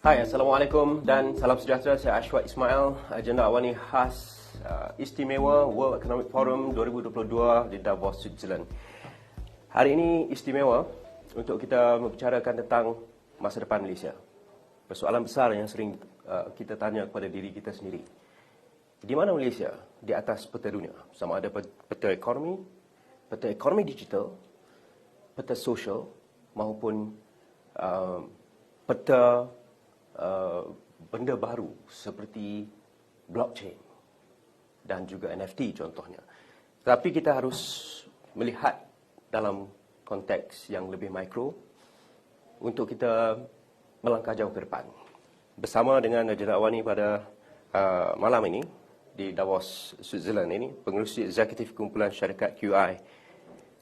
Hai, Assalamualaikum dan salam sejahtera. Saya Ashwat Ismail. Agenda awal ni khas istimewa World Economic Forum 2022 di Davos, Switzerland. Hari ini istimewa untuk kita membicarakan tentang masa depan Malaysia. Persoalan besar yang sering kita tanya kepada diri kita sendiri. Di mana Malaysia di atas peta dunia? Sama ada peta ekonomi digital, peta sosial maupun peta benda baru seperti blockchain dan juga NFT contohnya. Tetapi kita harus melihat dalam konteks yang lebih mikro untuk kita melangkah jauh ke depan. Bersama dengan agenda awal ini pada malam ini di Davos, Switzerland ini, pengerusi eksekutif kumpulan syarikat QI,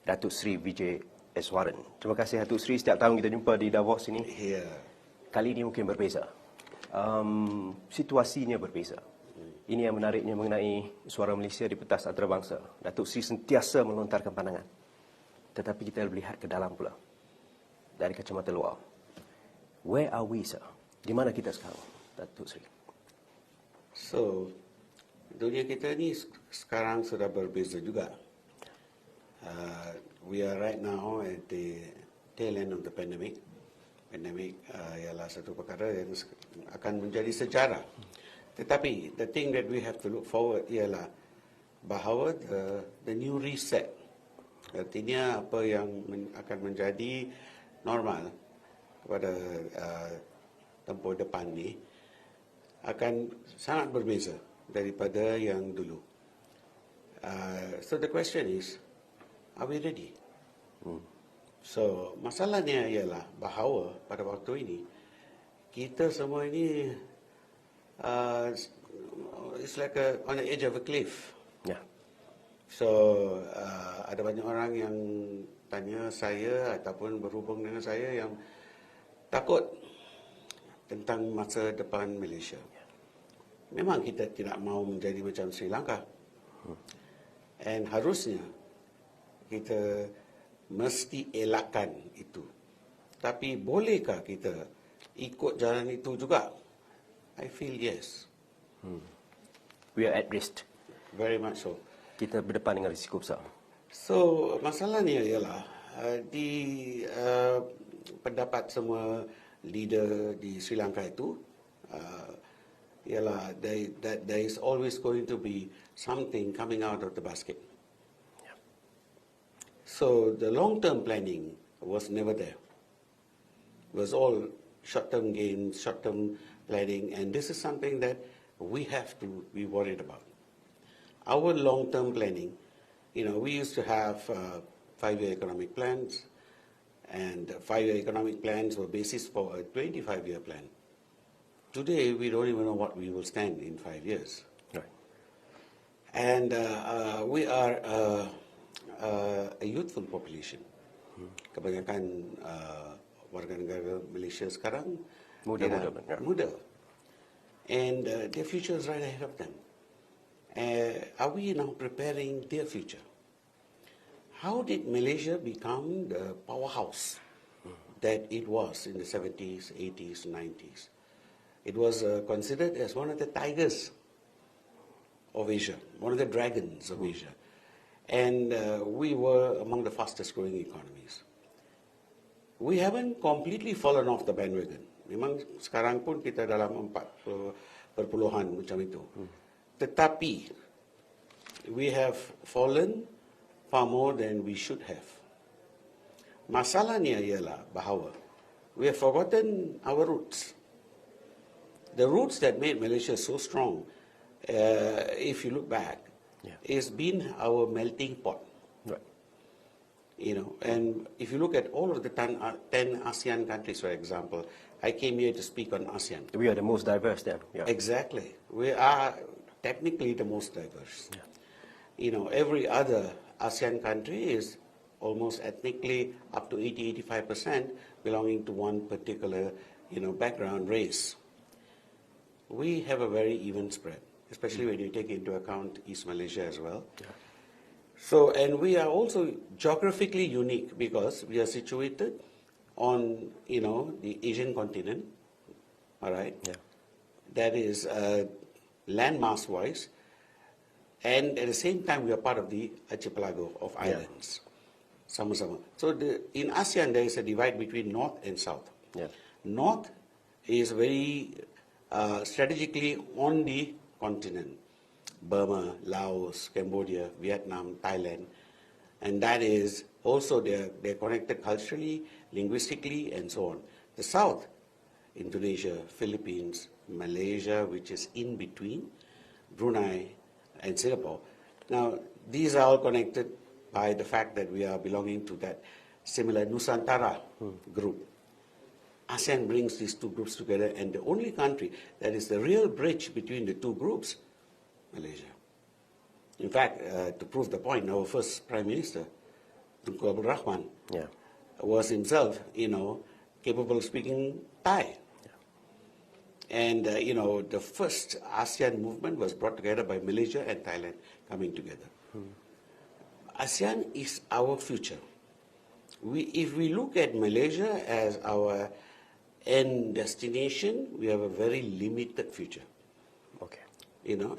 Dato Sri Vijay Eswaran. Terima kasih Dato Sri, setiap tahun kita jumpa di Davos ini. Kali ini mungkin berbeza. Situasinya berbeza. Ini yang menariknya mengenai suara Malaysia di pentas antarabangsa. Datuk Sri sentiasa melontarkan pandangan. Tetapi kita melihat ke dalam pula. Dari kacamata luar. Where are we, sir? Di mana kita sekarang, Datuk Sri? So, dunia kita ni sekarang sudah berbeza juga. We are right now at the tail end of the pandemic. Pandemik ialah satu perkara yang akan menjadi sejarah. Tetapi the thing that we have to look forward ialah bahawa the new reset, artinya apa yang akan menjadi normal kepada tempoh depan ni akan sangat berbeza daripada yang dulu. So the question is, are we ready? So, masalahnya ialah bahawa pada waktu ini, kita semua ini it's like on the edge of a cliff. Yeah. So, ada banyak orang yang tanya saya ataupun berhubung dengan saya yang takut tentang masa depan Malaysia. Memang kita tidak mahu menjadi macam Sri Lanka. And harusnya kita mesti elakkan itu. Tapi bolehkah kita ikut jalan itu juga? I feel yes. We are at risk. Very much so. Kita berdepan dengan risiko besar. So, masalahnya ialah di pendapat semua leader di Sri Lanka itu ialah that there is always going to be something coming out of the basket. So the long-term planning was never there. It was all short-term gains, short-term planning, and this is something that we have to be worried about. Our long-term planning, we used to have 5-year economic plans, and 5-year economic plans were basis for a 25-year plan. Today, we don't even know what we will stand in 5 years. Right. And we are a youthful population. Kebanyakan warga negara Malaysia sekarang muda. And their future is right ahead of them. Are we now preparing their future? How did Malaysia become the powerhouse that it was in the 70s, 80s, 90s? It was considered as one of the tigers of Asia, one of the dragons of Asia. And we were among the fastest growing economies. We haven't completely fallen off the bandwagon. Memang sekarang pun kita dalam 4% macam itu. Tetapi, we have fallen far more than we should have. Masalahnya ialah bahawa we have forgotten our roots. The roots that made Malaysia so strong, if you look back, it's been our melting pot. Right. And if you look at all of the 10 ASEAN countries, for example, I came here to speak on ASEAN. We are the most diverse then. Yeah. Exactly. We are technically the most diverse. Yeah. Every other ASEAN country is almost ethnically up to 80-85% belonging to one particular, background, race. We have a very even spread, especially when you take into account East Malaysia as well. Yeah. So, and we are also geographically unique because we are situated on, the Asian continent, all right? Yeah. That is landmass wise, and at the same time we are part of the archipelago of islands. Sama-sama. So in ASEAN there is a divide between North and South. Yeah. North is very strategically on the continent. Burma, Laos, Cambodia, Vietnam, Thailand. And that is also they're connected culturally, linguistically, and so on. The South, Indonesia, Philippines, Malaysia, which is in between, Brunei, and Singapore. Now, these are all connected by the fact that we are belonging to that similar Nusantara group. ASEAN brings these two groups together, and the only country that is the real bridge between the two groups, Malaysia. In fact, to prove the point, our first Prime Minister, Tunku Abdul Rahman, was himself, capable of speaking Thai. And, the first ASEAN movement was brought together by Malaysia and Thailand coming together. ASEAN is our future. If we look at Malaysia as our end destination, we have a very limited future. Okay.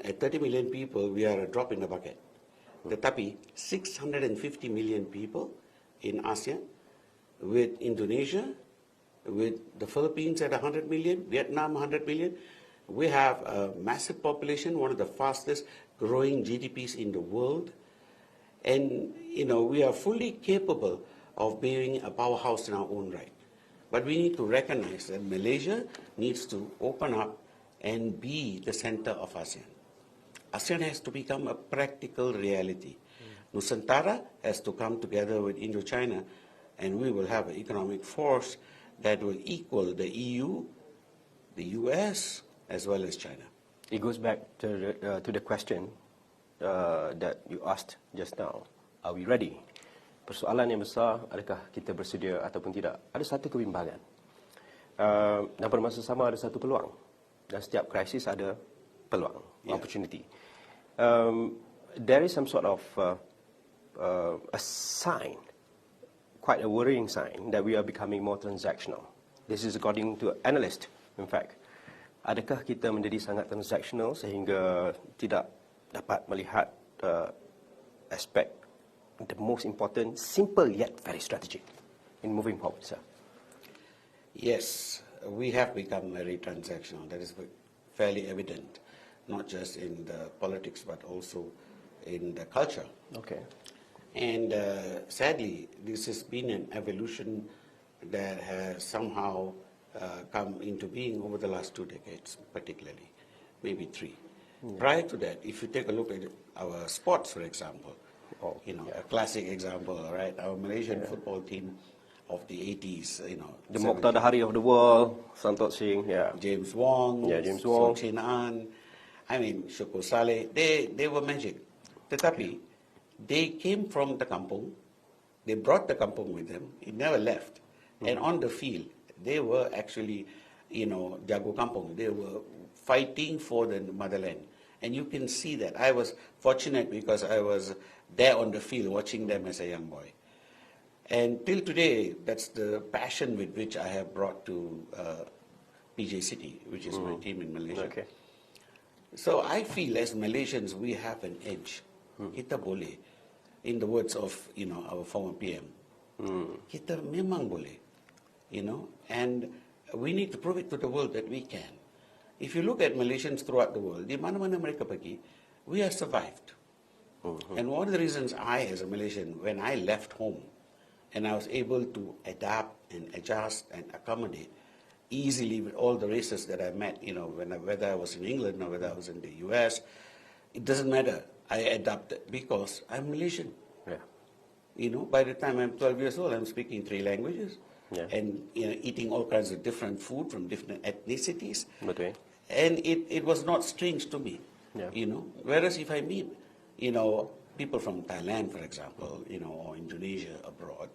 At 30 million people, we are a drop in the bucket. Tetapi 650 million people in ASEAN, with Indonesia, with the Philippines at 100 million, Vietnam 100 million, we have a massive population, one of the fastest growing GDPs in the world. And, we are fully capable of being a powerhouse in our own right. But we need to recognize that Malaysia needs to open up and be the center of ASEAN. ASEAN has to become a practical reality. Nusantara has to come together with Indochina, and we will have an economic force that will equal the EU, the US, as well as China. It goes back to the question that you asked just now. Are we ready? Persoalan yang besar, adakah kita bersedia ataupun tidak? Ada satu kebimbangan. Dan pada masa sama ada satu peluang. Dan setiap krisis ada peluang, opportunity. There is some sort of a sign, quite a worrying sign, that we are becoming more transactional. This is according to an analyst, in fact. Adakah kita menjadi sangat transactional sehingga tidak dapat melihat aspek the most important, simple yet very strategic in moving forward, sir? Yes, we have become very transactional. That is fairly evident, not just in the politics, but also in the culture. Okay. And sadly, this has been an evolution that has somehow come into being over the last 2 decades, particularly, maybe 3. Prior to that, if you take a look at our sports, for example, a classic example, right? Our Malaysian football team of the 80s, the Mokhtar Hari of the world, Santot Singh, James Wong, James Wong, Sok Chin An, Syukur Saleh, they were magic. Tetapi, they came from the kampung, they brought the kampung with them, it never left. And on the field, they were actually, jago kampung, they were fighting for the motherland. And you can see that. I was fortunate because I was there on the field watching them as a young boy. And till today, that's the passion with which I have brought to PJ City, which is my team in Malaysia. Okay. So I feel as Malaysians, we have an edge. Kita boleh, in the words of our former PM, kita memang boleh, and we need to prove it to the world that we can. If you look at Malaysians throughout the world, di mana-mana mereka pergi, we have survived. And one of the reasons I, as a Malaysian, when I left home, and I was able to adapt and adjust and accommodate easily with all the races that I met, whether I was in England or whether I was in the US, it doesn't matter. I adapted because I'm Malaysian. Yeah. By the time I'm 12 years old, I'm speaking 3 languages. Yeah. And eating all kinds of different food from different ethnicities. Okay. And it was not strange to me. Yeah. Whereas if I meet, people from Thailand, for example, or Indonesia abroad,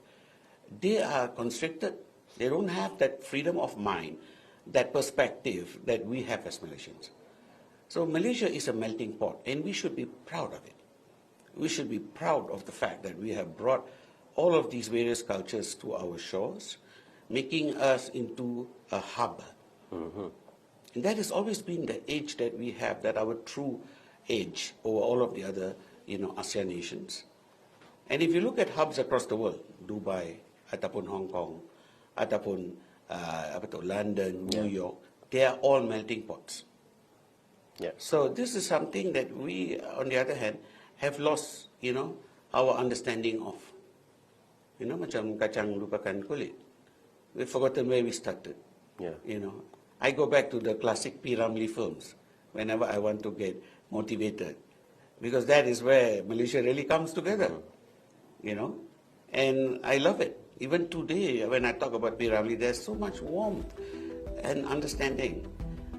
they are constricted. They don't have that freedom of mind, that perspective that we have as Malaysians. So Malaysia is a melting pot, and we should be proud of it. We should be proud of the fact that we have brought all of these various cultures to our shores, making us into a hub. And that has always been the edge that we have, that our true edge over all of the other, ASEAN nations. And if you look at hubs across the world, Dubai, ataupun Hong Kong, ataupun London, New York, they are all melting pots. Yeah. So this is something that we, on the other hand, have lost, our understanding of. Macam kacang lupakan kulit. We've forgotten where we started. Yeah. I go back to the classic P. Ramlee films whenever I want to get motivated, because that is where Malaysia really comes together, and I love it. Even today, when I talk about P. Ramlee, there's so much warmth and understanding,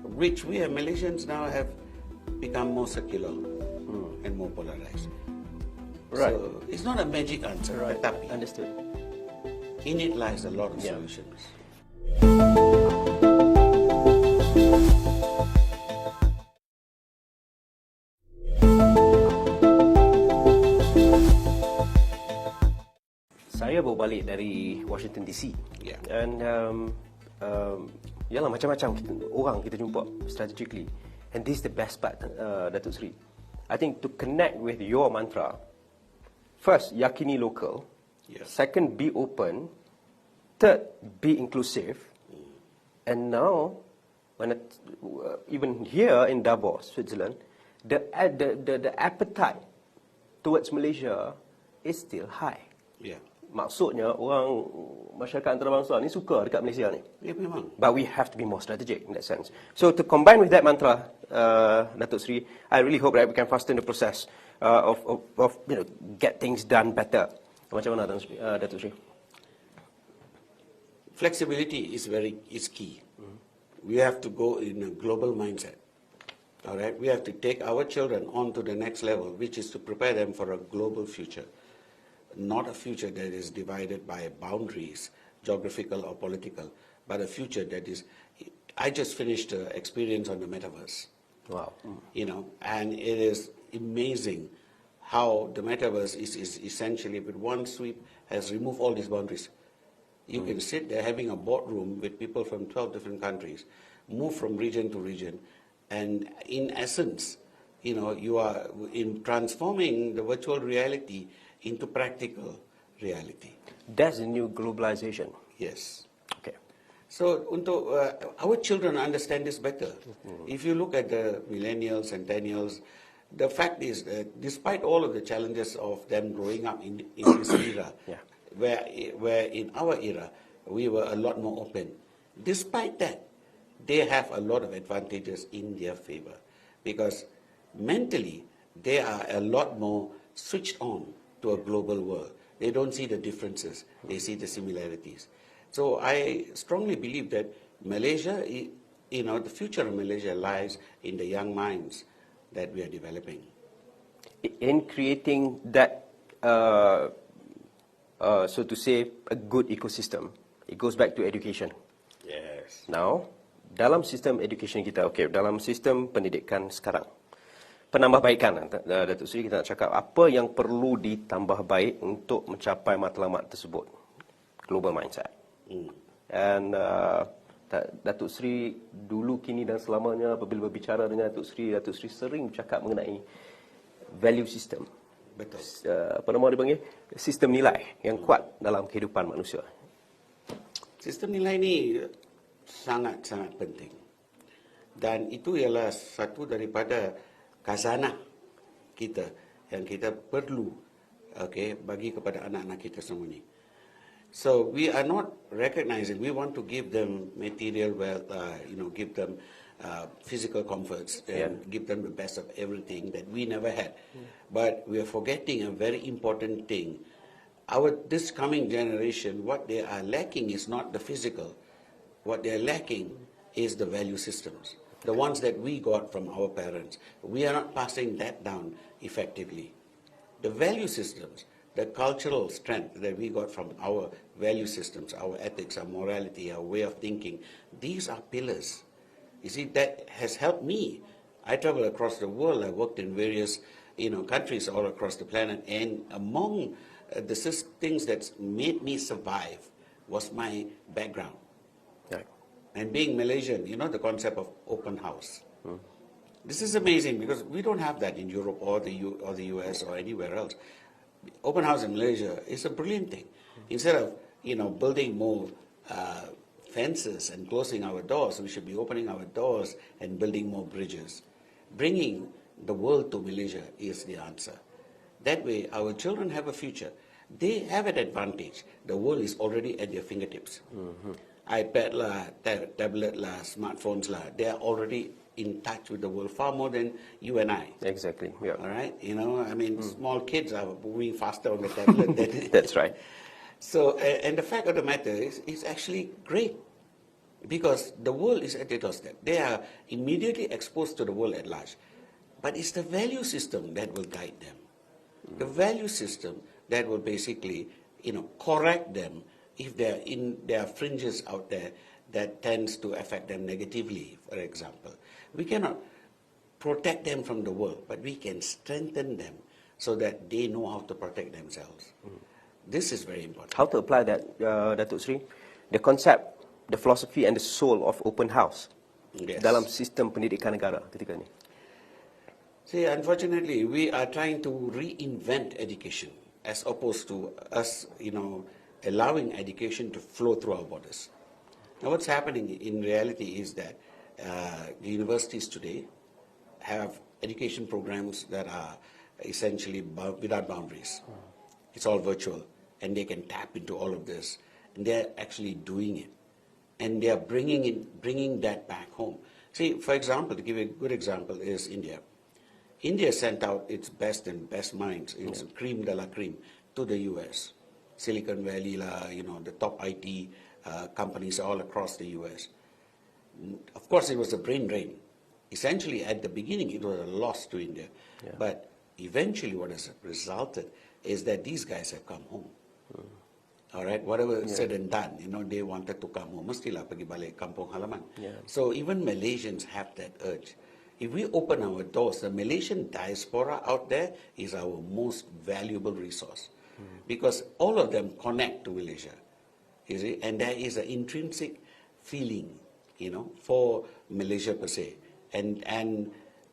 which we as Malaysians now have become more secular and more polarized. Right. So it's not a magic answer, Right. tetapi Understood. in it lies a lot of solutions. Saya baru balik dari Washington DC. Yeah. And yalah, macam-macam orang kita jumpa strategically. And this is the best part, Datuk Seri. I think to connect with your mantra, first, yakini local. Yeah. Second, be open. Third, be inclusive. And now, even here in Davos, Switzerland, the appetite towards Malaysia is still high. Yeah. Maksudnya orang masyarakat antarabangsa ni suka dekat Malaysia ni. Ya, memang. But we have to be more strategic in that sense. So to combine with that mantra, Datuk Seri, I really hope that we can fasten the process of get things done better. Macam mana, Datuk Seri? Flexibility is key. We have to go in a global mindset. All right, we have to take our children on to the next level, which is to prepare them for a global future, not a future that is divided by boundaries, geographical or political, but a future that is. I just finished an experience on the metaverse. Wow. And it is amazing how the metaverse is essentially, with one sweep, has removed all these boundaries. You can sit there having a boardroom with people from 12 different countries, move from region to region, and in essence, you are in transforming the virtual reality into practical reality. That's the new globalization. Yes. Okay. So, our children understand this better. If you look at the millennials and centennials, the fact is that despite all of the challenges of them growing up in this era, where in our era we were a lot more open, despite that, they have a lot of advantages in their favor, because mentally they are a lot more switched on to a global world. They don't see the differences, they see the similarities. So I strongly believe that Malaysia, the future of Malaysia lies in the young minds that we are developing. In creating that, so to say, a good ecosystem, it goes back to education. Yes. Now, dalam sistem education kita, dalam sistem pendidikan sekarang, penambahbaikan, Datuk Seri, kita nak cakap apa yang perlu ditambah baik untuk mencapai matlamat tersebut. Global mindset. And Datuk Seri dulu, kini dan selamanya apabila berbicara dengan Datuk Seri sering bercakap mengenai value system. Betul. Apa nama dipanggil? Sistem nilai yang kuat dalam kehidupan manusia. Sistem nilai ini sangat-sangat penting. Dan itu ialah satu daripada khazanah kita yang kita perlu bagi kepada anak-anak kita semua ni. So we are not recognizing, we want to give them material wealth, give them physical comforts, and give them the best of everything that we never had. But we are forgetting a very important thing. This coming generation, what they are lacking is not the physical. What they are lacking is the value systems, the ones that we got from our parents. We are not passing that down effectively. The value systems, the cultural strength that we got from our value systems, our ethics, our morality, our way of thinking, these are pillars. You see, that has helped me. I travel across the world. I worked in various countries all across the planet, and among the things that made me survive was my background. Right. And being Malaysian, you know the concept of open house. This is amazing because we don't have that in Europe or the US or anywhere else. Open house in Malaysia is a brilliant thing. Instead of building more fences and closing our doors, we should be opening our doors and building more bridges. Bringing the world to Malaysia is the answer. That way, our children have a future. They have an advantage. The world is already at their fingertips. iPad lah, tablet lah, smartphones lah, they are already in touch with the world far more than you and I. Exactly. Yeah. All right. I mean, small kids are moving faster on the tablet than. That's right. So, and the fact of the matter is, it's actually great because the world is at their doorstep. They are immediately exposed to the world at large. But it's the value system that will guide them. The value system that will basically, correct them if there are fringes out there that tends to affect them negatively, for example. We cannot protect them from the world, but we can strengthen them so that they know how to protect themselves. This is very important. How to apply that, Datuk Sri? The concept, the philosophy and the soul of open house dalam sistem pendidikan negara ketika ini. See, unfortunately, we are trying to reinvent education as opposed to us, allowing education to flow through our borders. Now, what's happening in reality is that the universities today have education programs that are essentially without boundaries. It's all virtual, and they can tap into all of this, and they're actually doing it, and they are bringing that back home. See, for example, to give you a good example, is India. India sent out its best minds, its cream de la cream, to the US. Silicon Valley, the top IT companies all across the US. Of course, it was a brain drain. Essentially, at the beginning, it was a loss to India. Yeah. But eventually, what has resulted is that these guys have come home. All right, whatever said and done, they wanted to come home. Mestilah pergi balik kampung halaman. So even Malaysians have that urge. If we open our doors, the Malaysian diaspora out there is our most valuable resource. Because all of them connect to Malaysia, you see, and there is an intrinsic feeling, for Malaysia per se, and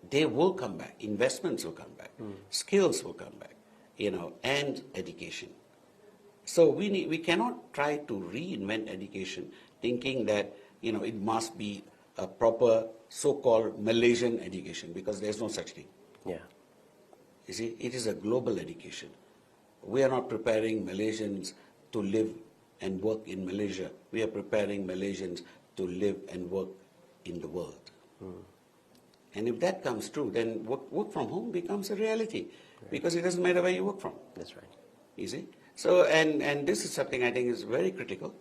they will come back. Investments will come back, skills will come back, and education. So we cannot try to reinvent education, thinking that it must be a proper so-called Malaysian education, because there's no such thing. Yeah. You see, it is a global education. We are not preparing Malaysians to live and work in Malaysia. We are preparing Malaysians to live and work in the world. And if that comes true, then work from home becomes a reality, because it doesn't matter where you work from. That's right. You see? So, and this is something I think is very critical,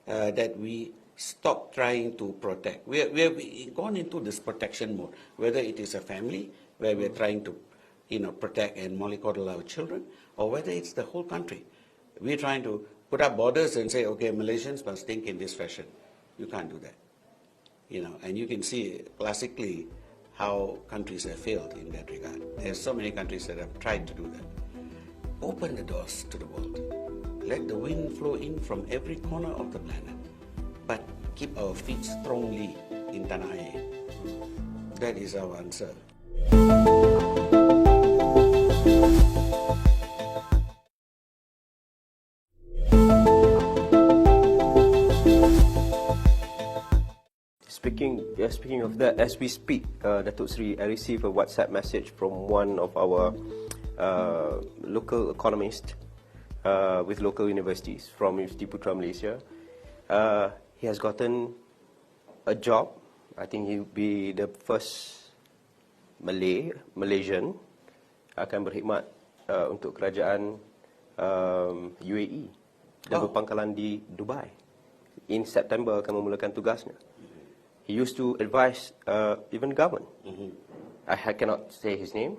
that we stop trying to protect. We have gone into this protection mode, whether it is a family, where we are trying to protect and mollycoddle our children, or whether it's the whole country. We're trying to put up borders and say, okay, Malaysians must think in this fashion. You can't do that. And you can see classically how countries have failed in that regard. There's so many countries that have tried to do that. Open the doors to the world. Let the wind flow in from every corner of the planet. But keep our feet strongly in Tanah Air. That is our answer. Speaking of that, as we speak, Datuk Sri, I received a WhatsApp message from one of our local economists with local universities from University Putra Malaysia. He has gotten a job. I think he'll be the first Malaysian akan berkhidmat untuk kerajaan UAE dan berpangkalan di Dubai. In September akan memulakan tugasnya. He used to advise even government. I cannot say his name,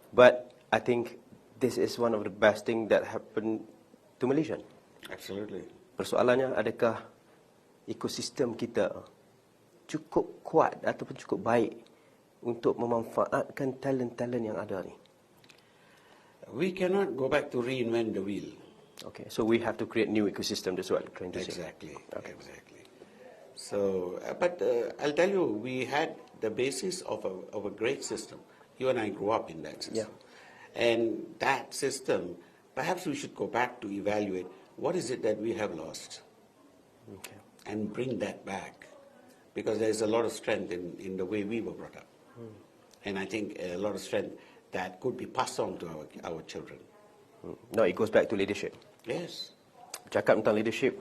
but I think this is one of the best things that happened to Malaysia. Absolutely. Persoalannya, adakah ekosistem kita cukup kuat ataupun cukup baik untuk memanfaatkan talent-talent yang ada ni? We cannot go back to reinvent the wheel. Okay, so we have to create new ecosystem. That's what I'm trying to say. Exactly. So, but I'll tell you, we had the basis of a great system. You and I grew up in that system. And that system, perhaps we should go back to evaluate what is it that we have lost and bring that back. Because there's a lot of strength in the way we were brought up. And I think a lot of strength that could be passed on to our children. No, it goes back to leadership. Yes. Cakap tentang leadership,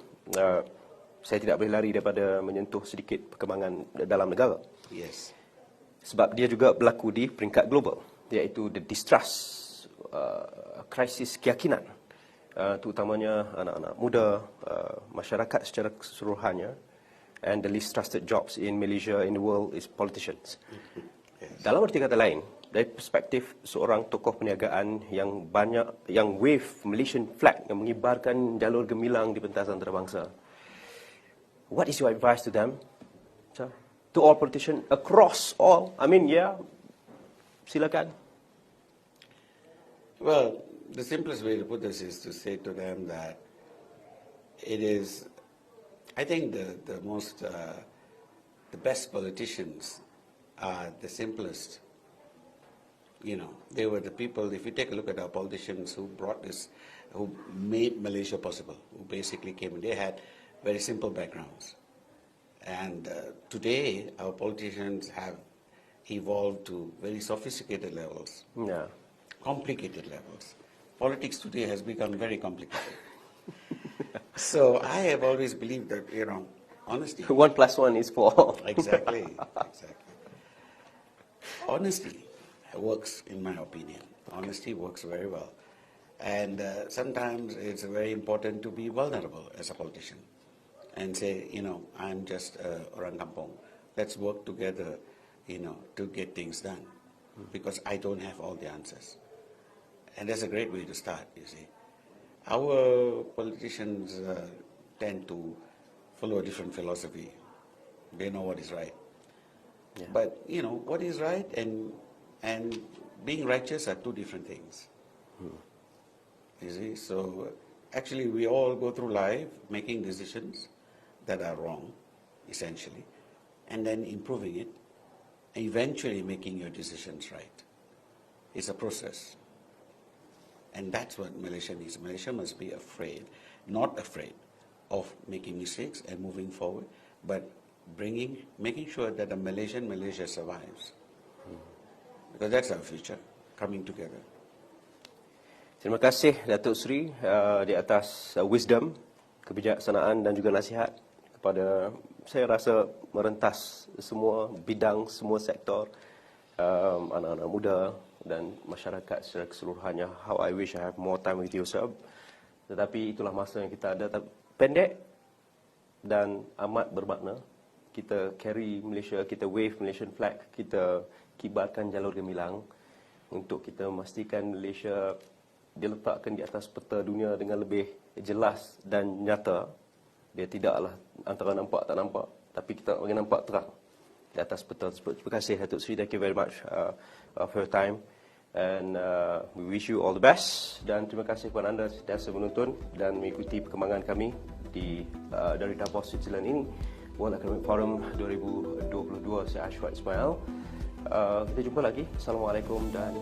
saya tidak boleh lari daripada menyentuh sedikit perkembangan dalam negara. Yes. Sebab dia juga berlaku di peringkat global, iaitu the distrust, krisis keyakinan, terutamanya anak-anak muda, masyarakat secara keseluruhannya, and the least trusted jobs in Malaysia, in the world, is politicians. Yes. Dalam arti kata lain, dari perspektif seorang tokoh perniagaan yang wave Malaysian flag, yang mengibarkan jalur gemilang di pentas antarabangsa, what is your advice to them? To all politicians across all? I mean, silakan. Well, the simplest way to put this is to say to them that it is, I think the best politicians are the simplest. You know, they were the people, if you take a look at our politicians who brought this, who made Malaysia possible, who basically came, they had very simple backgrounds. And today, our politicians have evolved to very sophisticated levels, complicated levels. Politics today has become very complicated. So I have always believed that, you know, honesty. 1 + 1 is 4. Exactly. Honesty works, in my opinion. Honesty works very well. And sometimes it's very important to be vulnerable as a politician and say, you know, I'm just orang kampung. Let's work together, you know, to get things done. Because I don't have all the answers. And that's a great way to start, you see. Our politicians tend to follow a different philosophy. They know what is right. Yeah. But, you know, what is right and being righteous are two different things. You see, so actually we all go through life making decisions that are wrong, essentially, and then improving it, and eventually making your decisions right. It's a process. And that's what Malaysia needs. Malaysia must be not afraid of making mistakes and moving forward, but making sure that the Malaysia survives. Because that's our future, coming together. Terima kasih Datuk Seri di atas wisdom, kebijaksanaan dan juga nasihat kepada, saya rasa, merentas semua bidang, semua sektor, anak-anak muda dan masyarakat secara keseluruhannya. How I wish I have more time with you, sir. Tetapi itulah masa yang kita ada. Pendek dan amat bermakna. Kita carry Malaysia, kita wave Malaysian flag, kita kibarkan jalur gemilang untuk kita memastikan Malaysia diletakkan di atas peta dunia dengan lebih jelas dan nyata. Dia tidaklah antara nampak tak nampak, tapi kita bagi nampak terang di atas peta tersebut. Terima kasih Datuk Seri, thank you very much for your time, and we wish you all the best. Dan terima kasih kepada anda sentiasa menonton dan mengikuti perkembangan kami dari Davos, Switzerland ini, World Economic Forum 2022. Saya Eswaran Ismail. Kita jumpa lagi. Assalamualaikum dan